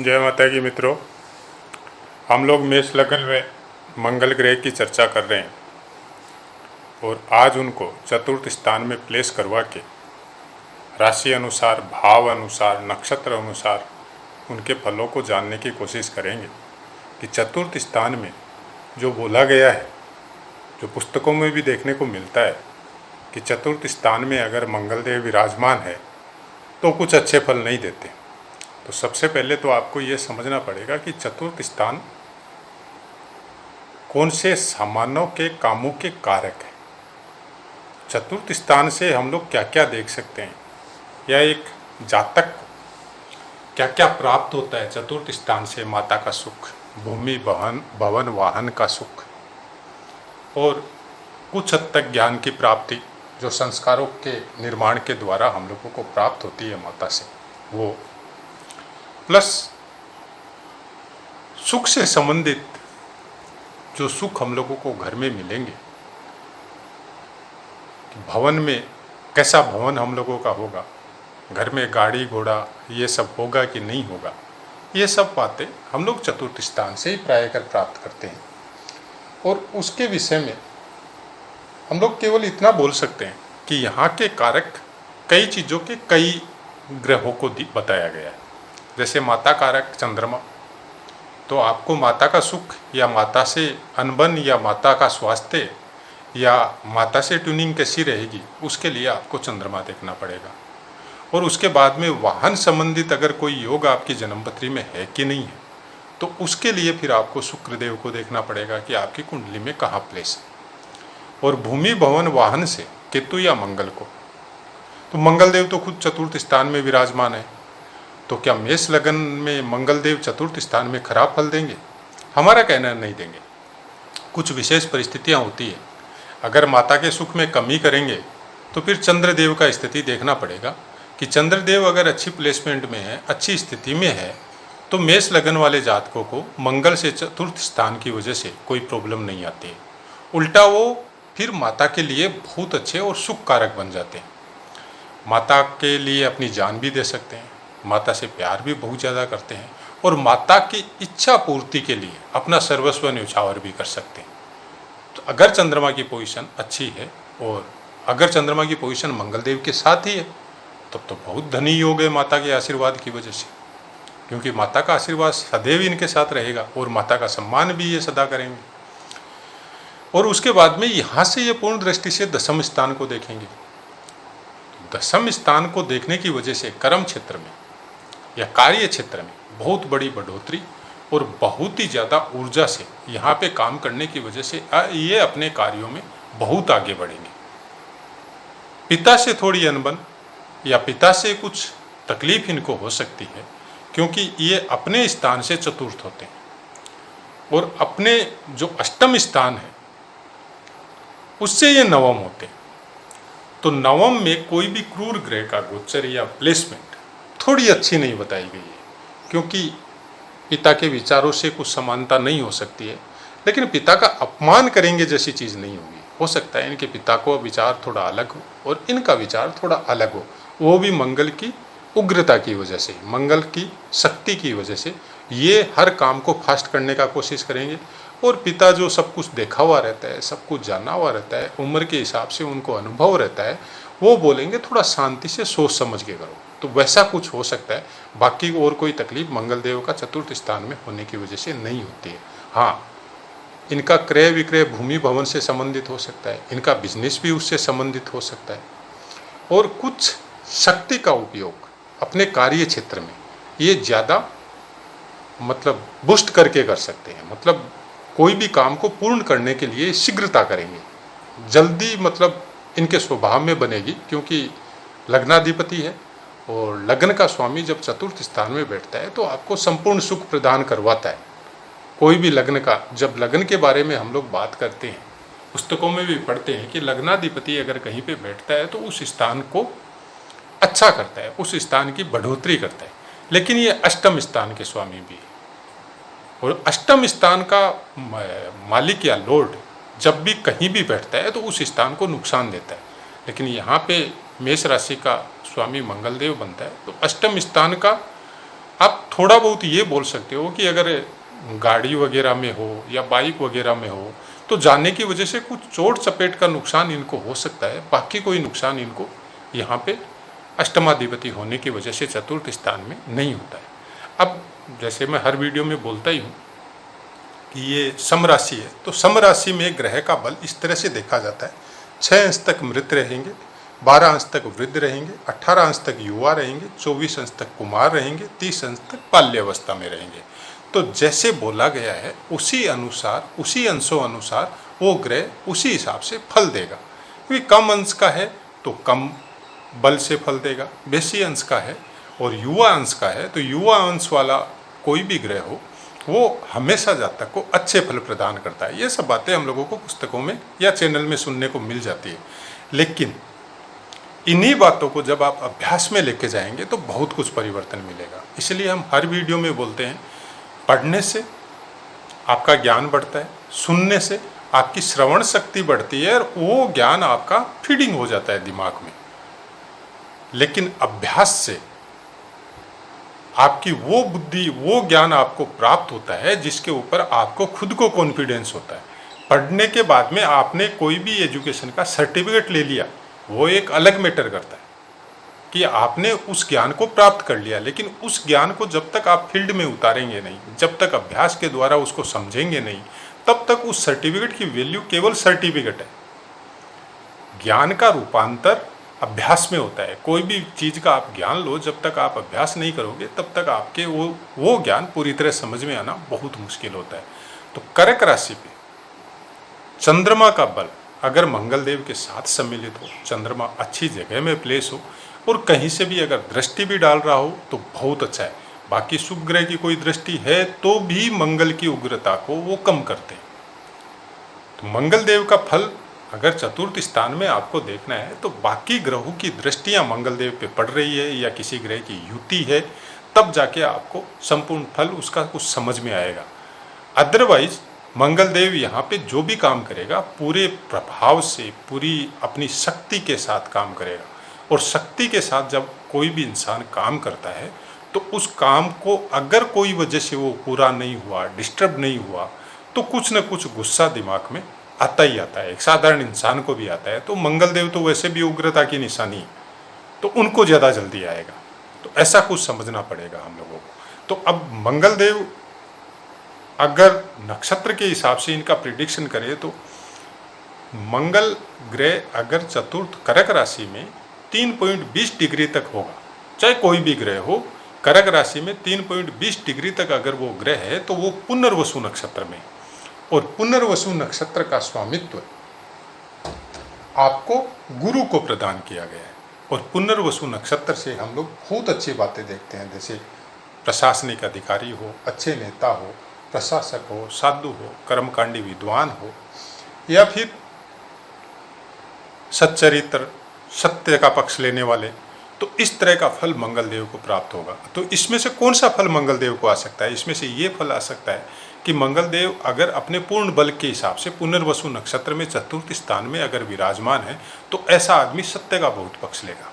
जय माता की मित्रों, हम लोग मेष लग्न में मंगल ग्रह की चर्चा कर रहे हैं और आज उनको चतुर्थ स्थान में प्लेस करवा के राशि अनुसार, भाव अनुसार, नक्षत्र अनुसार उनके फलों को जानने की कोशिश करेंगे कि चतुर्थ स्थान में जो बोला गया है, जो पुस्तकों में भी देखने को मिलता है कि चतुर्थ स्थान में अगर मंगल देव विराजमान है तो कुछ अच्छे फल नहीं देते। तो सबसे पहले तो आपको ये समझना पड़ेगा कि चतुर्थ स्थान कौन से सामानों के कामों के कारक है। चतुर्थ स्थान से हम लोग क्या क्या देख सकते हैं, या एक जातक को क्या क्या प्राप्त होता है चतुर्थ स्थान से। माता का सुख, भूमि भवन वाहन का सुख, और कुछ हद तक ज्ञान की प्राप्ति जो संस्कारों के निर्माण के द्वारा हम लोगों को प्राप्त होती है माता से, वो प्लस सुख से संबंधित जो सुख हम लोगों को घर में मिलेंगे, भवन में कैसा भवन हम लोगों का होगा, घर में गाड़ी घोड़ा ये सब होगा कि नहीं होगा, ये सब बातें हम लोग चतुर्थ स्थान से ही प्राय कर प्राप्त करते हैं। और उसके विषय में हम लोग केवल इतना बोल सकते हैं कि यहाँ के कारक कई चीज़ों के कई ग्रहों को बताया गया है। जैसे माता कारक चंद्रमा, तो आपको माता का सुख या माता से अनबन या माता का स्वास्थ्य या माता से ट्यूनिंग कैसी रहेगी, उसके लिए आपको चंद्रमा देखना पड़ेगा। और उसके बाद में वाहन संबंधित अगर कोई योग आपकी जन्मपत्री में है कि नहीं है, तो उसके लिए फिर आपको शुक्रदेव को देखना पड़ेगा कि आपकी कुंडली में कहाँ प्लेस है। और भूमि भवन वाहन से केतु या मंगल को, तो मंगल देव तो खुद चतुर्थ स्थान में विराजमान है, तो क्या मेष लगन में मंगल देव चतुर्थ स्थान में खराब फल देंगे? हमारा कहना नहीं देंगे। कुछ विशेष परिस्थितियां होती है, अगर माता के सुख में कमी करेंगे तो फिर चंद्रदेव का स्थिति देखना पड़ेगा कि चंद्रदेव अगर अच्छी प्लेसमेंट में है, अच्छी स्थिति में है, तो मेष लगन वाले जातकों को मंगल से चतुर्थ स्थान की वजह से कोई प्रॉब्लम नहीं आती है। उल्टा वो फिर माता के लिए बहुत अच्छे और सुख कारक बन जाते हैं। माता के लिए अपनी जान भी दे सकते हैं, माता से प्यार भी बहुत ज़्यादा करते हैं, और माता की इच्छा पूर्ति के लिए अपना सर्वस्व न्यौछावर भी कर सकते हैं। तो अगर चंद्रमा की पोजीशन अच्छी है और अगर चंद्रमा की पोजीशन मंगल देव के साथ ही है, तब तो बहुत धनी योग है माता के आशीर्वाद की वजह से, क्योंकि माता का आशीर्वाद सदैव इनके साथ रहेगा और माता का सम्मान भी ये सदा करेंगे। और उसके बाद में यहाँ से ये पूर्ण दृष्टि से दशम स्थान को देखेंगे। दशम स्थान को देखने की वजह से कर्म क्षेत्र में या कार्य क्षेत्र में बहुत बड़ी बढ़ोतरी और बहुत ही ज़्यादा ऊर्जा से यहाँ पे काम करने की वजह से ये अपने कार्यों में बहुत आगे बढ़ेंगे। पिता से थोड़ी अनबन या पिता से कुछ तकलीफ इनको हो सकती है, क्योंकि ये अपने स्थान से चतुर्थ होते हैं और अपने जो अष्टम स्थान है उससे ये नवम होते हैं। तो नवम में कोई भी क्रूर ग्रह का गोचर या प्लेसमेंट थोड़ी अच्छी नहीं बताई गई है, क्योंकि पिता के विचारों से कुछ समानता नहीं हो सकती है, लेकिन पिता का अपमान करेंगे जैसी चीज़ नहीं होगी। हो सकता है इनके पिता को विचार थोड़ा अलग हो और इनका विचार थोड़ा अलग हो, वो भी मंगल की उग्रता की वजह से, मंगल की शक्ति की वजह से ये हर काम को फास्ट करने का कोशिश करेंगे। और पिता जो सब कुछ देखा हुआ रहता है, सब कुछ जाना हुआ रहता है, उम्र के हिसाब से उनको अनुभव रहता है, वो बोलेंगे थोड़ा शांति से सोच समझ के करो। तो वैसा कुछ हो सकता है। बाकी और कोई तकलीफ मंगल देव का चतुर्थ स्थान में होने की वजह से नहीं होती है। हाँ, इनका क्रय विक्रय भूमि भवन से संबंधित हो सकता है, इनका बिजनेस भी उससे संबंधित हो सकता है, और कुछ शक्ति का उपयोग अपने कार्य क्षेत्र में ये ज़्यादा मतलब बुस्ट करके कर सकते हैं। मतलब कोई भी काम को पूर्ण करने के लिए शीघ्रता करेंगे, जल्दी मतलब इनके स्वभाव में बनेगी, क्योंकि लग्नाधिपति है और लग्न का स्वामी जब चतुर्थ स्थान में बैठता है तो आपको संपूर्ण सुख प्रदान करवाता है। कोई भी लग्न का, जब लग्न के बारे में हम लोग बात करते हैं, पुस्तकों में भी पढ़ते हैं कि लग्नाधिपति अगर कहीं पे बैठता है तो उस स्थान को अच्छा करता है, उस स्थान की बढ़ोतरी करता है। लेकिन ये अष्टम स्थान के स्वामी भी है, और अष्टम स्थान का मालिक या लॉर्ड जब भी कहीं भी बैठता है तो उस स्थान को नुकसान देता है। लेकिन यहाँ पे मेष राशि का स्वामी मंगल देव बनता है, तो अष्टम स्थान का आप थोड़ा बहुत ये बोल सकते हो कि अगर गाड़ी वगैरह में हो या बाइक वगैरह में हो तो जाने की वजह से कुछ चोट चपेट का नुकसान इनको हो सकता है, बाकी कोई नुकसान इनको यहाँ पे अष्टमाधिपति होने की वजह से चतुर्थ स्थान में नहीं होता है। अब जैसे मैं हर वीडियो में बोलता ही हूँ कि ये सम राशि है, तो सम राशि में ग्रह का बल इस तरह से देखा जाता है, 6 अंश तक मृत रहेंगे, 12 अंश तक वृद्ध रहेंगे, 18 अंश तक युवा रहेंगे, 24 अंश तक कुमार रहेंगे, 30 अंश तक बाल्यावस्था में रहेंगे। तो जैसे बोला गया है उसी अनुसार, उसी अंशों अनुसार वो ग्रह उसी हिसाब से फल देगा। क्योंकि कम अंश का है तो कम बल से फल देगा, बेसी अंश का है और युवा अंश का है तो युवा अंश वाला कोई भी ग्रह हो वो हमेशा जातक को अच्छे फल प्रदान करता है। ये सब बातें हम लोगों को पुस्तकों में या चैनल में सुनने को मिल जाती है, लेकिन इन्हीं बातों को जब आप अभ्यास में लेके जाएंगे तो बहुत कुछ परिवर्तन मिलेगा। इसलिए हम हर वीडियो में बोलते हैं, पढ़ने से आपका ज्ञान बढ़ता है, सुनने से आपकी श्रवण शक्ति बढ़ती है और वो ज्ञान आपका फीडिंग हो जाता है दिमाग में। लेकिन अभ्यास से आपकी वो बुद्धि, वो ज्ञान आपको प्राप्त होता है जिसके ऊपर आपको खुद को कॉन्फिडेंस होता है। पढ़ने के बाद में आपने कोई भी एजुकेशन का सर्टिफिकेट ले लिया, वो एक अलग मैटर करता है कि आपने उस ज्ञान को प्राप्त कर लिया, लेकिन उस ज्ञान को जब तक आप फील्ड में उतारेंगे नहीं, जब तक अभ्यास के द्वारा उसको समझेंगे नहीं, तब तक उस सर्टिफिकेट की वैल्यू केवल सर्टिफिकेट है। ज्ञान का रूपांतर अभ्यास में होता है। कोई भी चीज़ का आप ज्ञान लो, जब तक आप अभ्यास नहीं करोगे तब तक आपके वो ज्ञान पूरी तरह समझ में आना बहुत मुश्किल होता है। तो कर्क राशि पे चंद्रमा का बल अगर मंगल देव के साथ सम्मिलित हो, चंद्रमा अच्छी जगह में प्लेस हो और कहीं से भी अगर दृष्टि भी डाल रहा हो तो बहुत अच्छा है। बाकी शुभ ग्रह की कोई दृष्टि है तो भी मंगल की उग्रता को वो कम करते हैं। तो मंगल देव का फल अगर चतुर्थ स्थान में आपको देखना है तो बाकी ग्रहों की दृष्टियां मंगल देव पे पड़ रही है या किसी ग्रह की युति है, तब जाके आपको संपूर्ण फल उसका कुछ समझ में आएगा। अदरवाइज मंगल देव यहाँ पे जो भी काम करेगा पूरे प्रभाव से, पूरी अपनी शक्ति के साथ काम करेगा। और शक्ति के साथ जब कोई भी इंसान काम करता है तो उस काम को अगर कोई वजह से वो पूरा नहीं हुआ, डिस्टर्ब नहीं हुआ, तो कुछ न कुछ गुस्सा दिमाग में आता ही आता है। एक साधारण इंसान को भी आता है। तो मंगल देव तो वैसे भी उग्रता की निशानी है, तो उनको ज़्यादा जल्दी आएगा। तो ऐसा कुछ समझना पड़ेगा हम लोगों को। तो अब मंगल देव अगर नक्षत्र के हिसाब से इनका प्रिडिक्शन करें तो मंगल ग्रह अगर चतुर्थ कर्क राशि में 3.20 डिग्री तक होगा, चाहे कोई भी ग्रह हो, कर्क राशि में 3.20 डिग्री तक अगर वो ग्रह है तो वो पुनर्वसु नक्षत्र में, और पुनर्वसु नक्षत्र का स्वामित्व आपको गुरु को प्रदान किया गया है। और पुनर्वसु नक्षत्र से हम लोग बहुत अच्छी बातें देखते हैं, जैसे प्रशासनिक अधिकारी हो, अच्छे नेता हो, प्रशासक हो, साधु हो, कर्मकांडी विद्वान हो, या फिर सच्चरित्र, सत्य का पक्ष लेने वाले, तो इस तरह का फल मंगल देव को प्राप्त होगा। तो इसमें से कौन सा फल मंगल देव को आ सकता है? इसमें से ये फल आ सकता है कि मंगल देव अगर अपने पूर्ण बल के हिसाब से पुनर्वसु नक्षत्र में चतुर्थ स्थान में अगर विराजमान है तो ऐसा आदमी सत्य का बहुत पक्ष लेगा।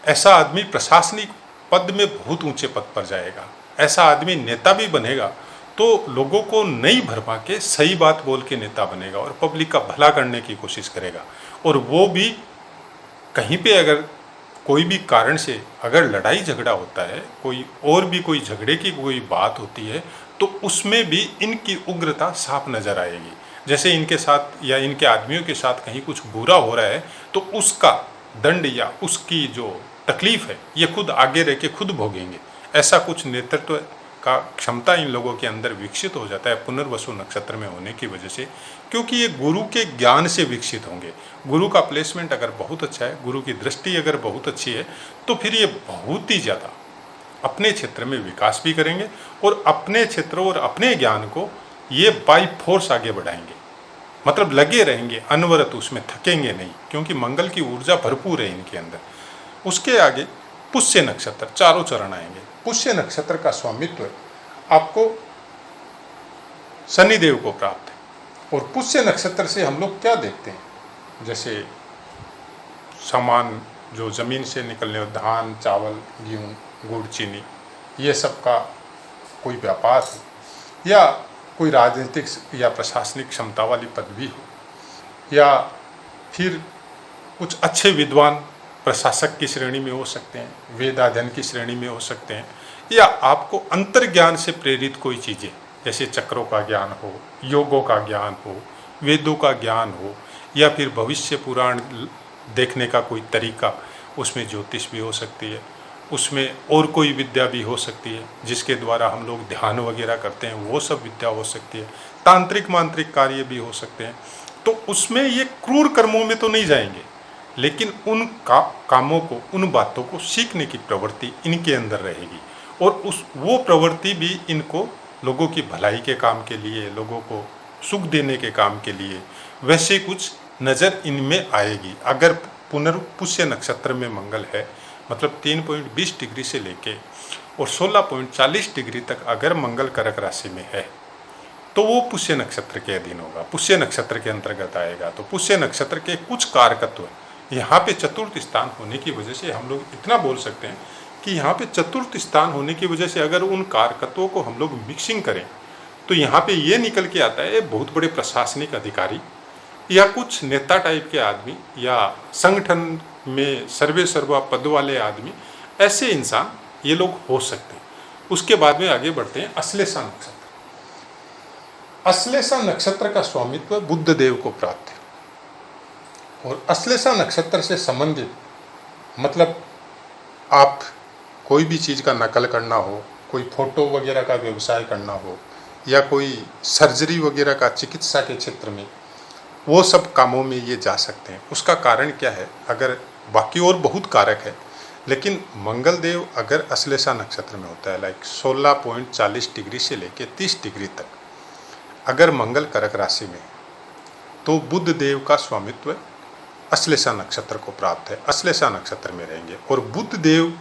ऐसा आदमी प्रशासनिक पद में बहुत ऊंचे पद पर जाएगा। ऐसा आदमी नेता भी बनेगा तो लोगों को नहीं भरमा के सही बात बोल के नेता बनेगा और पब्लिक का भला करने की कोशिश करेगा। और वो भी कहीं पे अगर कोई भी कारण से अगर लड़ाई झगड़ा होता है, कोई और भी कोई झगड़े की कोई बात होती है, तो उसमें भी इनकी उग्रता साफ नजर आएगी। जैसे इनके साथ या इनके आदमियों के साथ कहीं कुछ बुरा हो रहा है तो उसका दंड या उसकी जो तकलीफ है ये खुद आगे रह के खुद भोगेंगे। ऐसा कुछ नेतृत्व का क्षमता इन लोगों के अंदर विकसित हो जाता है पुनर्वसु नक्षत्र में होने की वजह से, क्योंकि ये गुरु के ज्ञान से विकसित होंगे। गुरु का प्लेसमेंट अगर बहुत अच्छा है, गुरु की दृष्टि अगर बहुत अच्छी है, तो फिर ये बहुत ही ज़्यादा अपने क्षेत्र में विकास भी करेंगे और अपने क्षेत्र और अपने ज्ञान को ये बाई फोर्स आगे बढ़ाएंगे। मतलब लगे रहेंगे अनवरत, उसमें थकेंगे नहीं, क्योंकि मंगल की ऊर्जा भरपूर है इनके अंदर। उसके आगे पुष्य नक्षत्र, चारों चरण आएंगे। पुष्य नक्षत्र का स्वामित्व आपको शनिदेव को प्राप्त है। और पुष्य नक्षत्र से हम लोग क्या देखते हैं, जैसे सामान जो जमीन से निकलने, धान, चावल, गेहूँ, गुड़, चीनी, ये सब का कोई व्यापार हो, या कोई राजनीतिक या प्रशासनिक क्षमता वाली पदवी हो, या फिर कुछ अच्छे विद्वान प्रशासक की श्रेणी में हो सकते हैं, वेद अध्ययन की श्रेणी में हो सकते हैं, या आपको अंतर्ज्ञान से प्रेरित कोई चीज़ें जैसे चक्रों का ज्ञान हो, योगों का ज्ञान हो, वेदों का ज्ञान हो, या फिर भविष्य पुराण देखने का कोई तरीका, उसमें ज्योतिष भी हो सकती है, उसमें और कोई विद्या भी हो सकती है जिसके द्वारा हम लोग ध्यान वगैरह करते हैं, वो सब विद्या हो सकती है, तांत्रिक मांत्रिक कार्य भी हो सकते हैं। तो उसमें ये क्रूर कर्मों में तो नहीं जाएंगे, लेकिन उन कामों को, उन बातों को सीखने की प्रवृत्ति इनके अंदर रहेगी, और वो प्रवृत्ति भी इनको लोगों की भलाई के काम के लिए, लोगों को सुख देने के काम के लिए वैसे कुछ नज़र इनमें आएगी। अगर पुनर्पुष्य नक्षत्र में मंगल है, मतलब 3.20 डिग्री से लेके और 16.40 डिग्री तक अगर मंगल कर्क राशि में है तो वो पुष्य नक्षत्र के अधीन होगा, पुष्य नक्षत्र के अंतर्गत आएगा। तो पुष्य नक्षत्र के कुछ कारकत्व यहाँ पे चतुर्थ स्थान होने की वजह से हम लोग इतना बोल सकते हैं कि यहाँ पे चतुर्थ स्थान होने की वजह से अगर उन कारकत्वों को हम लोग मिक्सिंग करें तो यहाँ पे ये निकल के आता है बहुत बड़े प्रशासनिक अधिकारी या कुछ नेता टाइप के आदमी या संगठन में सर्वे सर्वा पद वाले आदमी, ऐसे इंसान ये लोग हो सकते हैं। उसके बाद में आगे बढ़ते हैं अश्लेषा नक्षत्र। अश्लेषा नक्षत्र का स्वामित्व बुद्ध देव को प्राप्त है, और अश्लेषा नक्षत्र से संबंधित मतलब आप कोई भी चीज़ का नकल करना हो, कोई फोटो वगैरह का व्यवसाय करना हो, या कोई सर्जरी वगैरह का चिकित्सा के क्षेत्र में, वो सब कामों में ये जा सकते हैं। उसका कारण क्या है, अगर बाकी और बहुत कारक है, लेकिन मंगल देव अगर अश्लेषा नक्षत्र में होता है, लाइक 16.40 डिग्री से लेके 30 डिग्री तक अगर मंगल कर्क राशि में, तो बुद्ध देव का स्वामित्व अश्लेषा नक्षत्र को प्राप्त है, अश्लेषा नक्षत्र में रहेंगे। और बुद्ध देव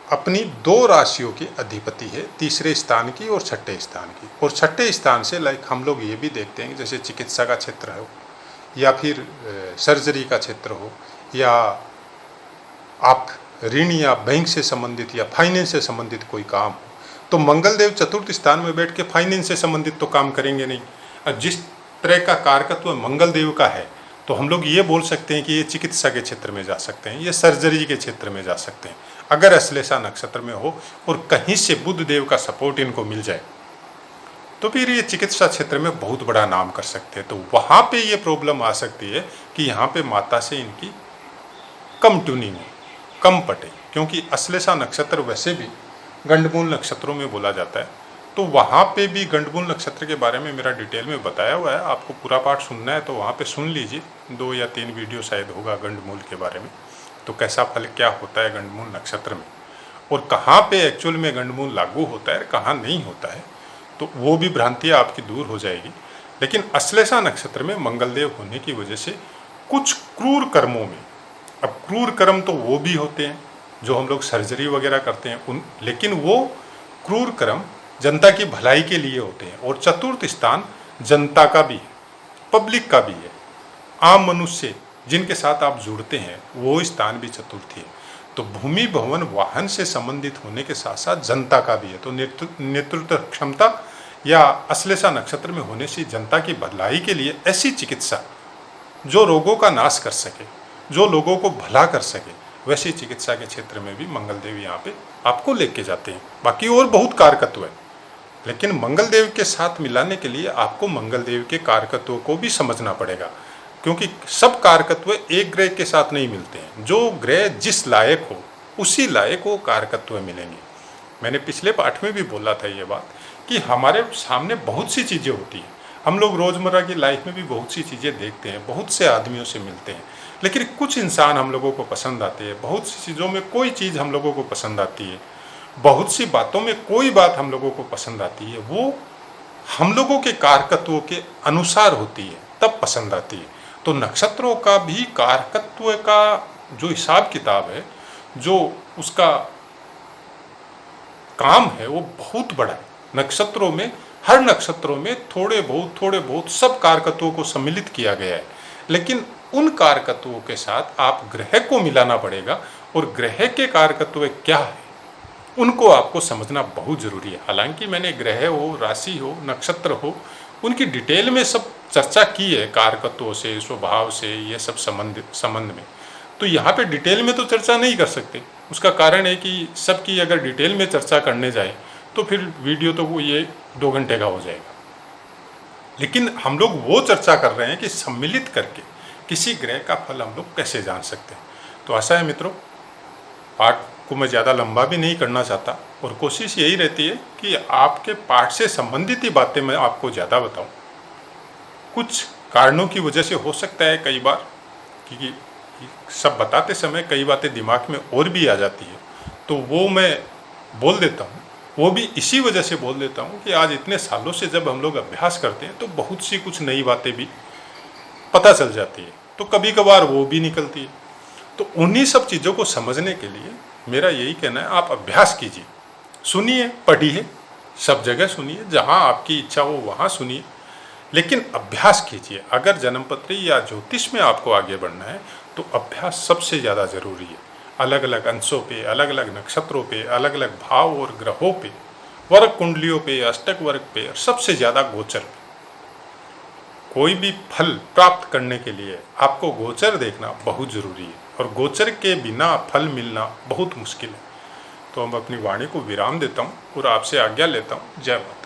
अपनी 2 राशियों के अधिपति है, तीसरे स्थान की और छठे स्थान की। और छठे स्थान से लाइक हम लोग ये भी देखते हैं जैसे चिकित्सा का क्षेत्र हो, या फिर सर्जरी का क्षेत्र हो, या आप ऋण या बैंक से संबंधित या फाइनेंस से संबंधित कोई काम हो, तो मंगल देव चतुर्थ स्थान में बैठ के फाइनेंस से संबंधित तो काम करेंगे नहीं। और जिस तरह का कारकत्व मंगल देव का है, तो हम लोग ये बोल सकते हैं कि ये चिकित्सा के क्षेत्र में जा सकते हैं, ये सर्जरी के क्षेत्र में जा सकते हैं अगर अश्लेषा नक्षत्र में हो और कहीं से बुद्ध देव का सपोर्ट इनको मिल जाए, तो फिर ये चिकित्सा क्षेत्र में बहुत बड़ा नाम कर सकते हैं। तो वहाँ पे ये प्रॉब्लम आ सकती है कि यहाँ पे माता से इनकी कम ट्यूनिंग हो, कम पटे, क्योंकि अश्लेषा नक्षत्र वैसे भी गंडमूल नक्षत्रों में बोला जाता है। तो वहाँ पे भी गंडमूल नक्षत्र के बारे में मेरा डिटेल में बताया हुआ है, आपको पूरा पाठ सुनना है तो वहाँ पे सुन लीजिए, 2 या 3 वीडियो शायद होगा गंडमूल के बारे में, तो कैसा फल क्या होता है गंडमूल नक्षत्र में, और कहाँ पे एक्चुअल में गंडमूल लागू होता है, कहाँ नहीं होता है, तो वो भी भ्रांतियाँ आपकी दूर हो जाएगी। लेकिन अश्लेषा नक्षत्र में मंगलदेव होने की वजह से कुछ क्रूर कर्मों में, अब क्रूर कर्म तो वो भी होते हैं जो हम लोग सर्जरी वगैरह करते हैं लेकिन वो क्रूर कर्म जनता की भलाई के लिए होते हैं। और चतुर्थ स्थान जनता का भी है, पब्लिक का भी है, आम मनुष्य जिनके साथ आप जुड़ते हैं वो स्थान भी चतुर्थी है। तो भूमि भवन वाहन से संबंधित होने के साथ साथ जनता का भी है। तो नेतृत्व क्षमता या अश्लेषा नक्षत्र में होने से जनता की भलाई के लिए ऐसी चिकित्सा जो रोगों का नाश कर सके, जो लोगों को भला कर सके, वैसी चिकित्सा के क्षेत्र में भी मंगलदेव यहाँ पे आपको लेके जाते हैं। बाकी और बहुत कारकत्व है, लेकिन मंगलदेव के साथ मिलाने के लिए आपको मंगलदेव के कारकत्वों को भी समझना पड़ेगा, क्योंकि सब कारकत्व एक ग्रह के साथ नहीं मिलते हैं। जो ग्रह जिस लायक हो उसी लायक वो कारकत्व मिलेंगे। मैंने पिछले पाठ में भी बोला था ये बात कि हमारे सामने बहुत सी चीज़ें होती हैं, हम लोग रोज़मर्रा की लाइफ में भी बहुत सी चीज़ें देखते हैं, बहुत से आदमियों से मिलते हैं, लेकिन कुछ इंसान हम लोगों को पसंद आते हैं, बहुत सी चीज़ों में कोई चीज़ हम लोगों को पसंद आती है, बहुत सी बातों में कोई बात हम लोगों को पसंद आती है, वो हम लोगों के कारकत्वों के अनुसार होती है तब पसंद आती है। तो नक्षत्रों का भी कारकत्व का जो हिसाब किताब है, जो उसका काम है वो बहुत बड़ा है। नक्षत्रों में, हर नक्षत्रों में थोड़े बहुत सब कारकत्वों को सम्मिलित किया गया है, लेकिन उन कारकत्वों के साथ आप ग्रह को मिलाना पड़ेगा। और ग्रह के कारकत्व क्या है उनको आपको समझना बहुत ज़रूरी है। हालांकि मैंने ग्रह हो, राशि हो, नक्षत्र हो, उनकी डिटेल में सब चर्चा की है, कारकत्वों से, स्वभाव से, ये सब संबंध में। तो यहाँ पे डिटेल में तो चर्चा नहीं कर सकते। उसका कारण है कि सबकी अगर डिटेल में चर्चा करने जाए तो फिर वीडियो तो वो ये 2 घंटे का हो जाएगा। लेकिन हम लोग वो चर्चा कर रहे हैं कि सम्मिलित करके किसी ग्रह का फल हम लोग कैसे जान सकते हैं। तो ऐसा है मित्रों, पाठ को मैं ज़्यादा लंबा भी नहीं करना चाहता और कोशिश यही रहती है कि आपके पाठ से संबंधित ही बातें मैं आपको ज़्यादा बताऊं। कुछ कारणों की वजह से हो सकता है कई बार कि सब बताते समय कई बातें दिमाग में और भी आ जाती है, तो वो मैं बोल देता हूँ। वो भी इसी वजह से बोल देता हूँ कि आज इतने सालों से जब हम लोग अभ्यास करते हैं तो बहुत सी कुछ नई बातें भी पता चल जाती है, तो कभी कभार वो भी निकलती है। तो उन्हीं सब चीज़ों को समझने के लिए मेरा यही कहना है, आप अभ्यास कीजिए, सुनिए, पढ़िए, सब जगह सुनिए, जहाँ आपकी इच्छा हो वहाँ सुनिए, लेकिन अभ्यास कीजिए। अगर जन्मपत्री या ज्योतिष में आपको आगे बढ़ना है तो अभ्यास सबसे ज़्यादा ज़रूरी है। अलग अलग अंशों पे, अलग अलग नक्षत्रों पे, अलग अलग भाव और ग्रहों पे, वर्ग कुंडलियों पे, अष्टक वर्ग पे, और सबसे ज़्यादा गोचर पे। कोई भी फल प्राप्त करने के लिए आपको गोचर देखना बहुत ज़रूरी है, और गोचर के बिना फल मिलना बहुत मुश्किल है। तो हम अपनी वाणी को विराम देता हूँ और आपसे आज्ञा लेता हूँ। जय माता।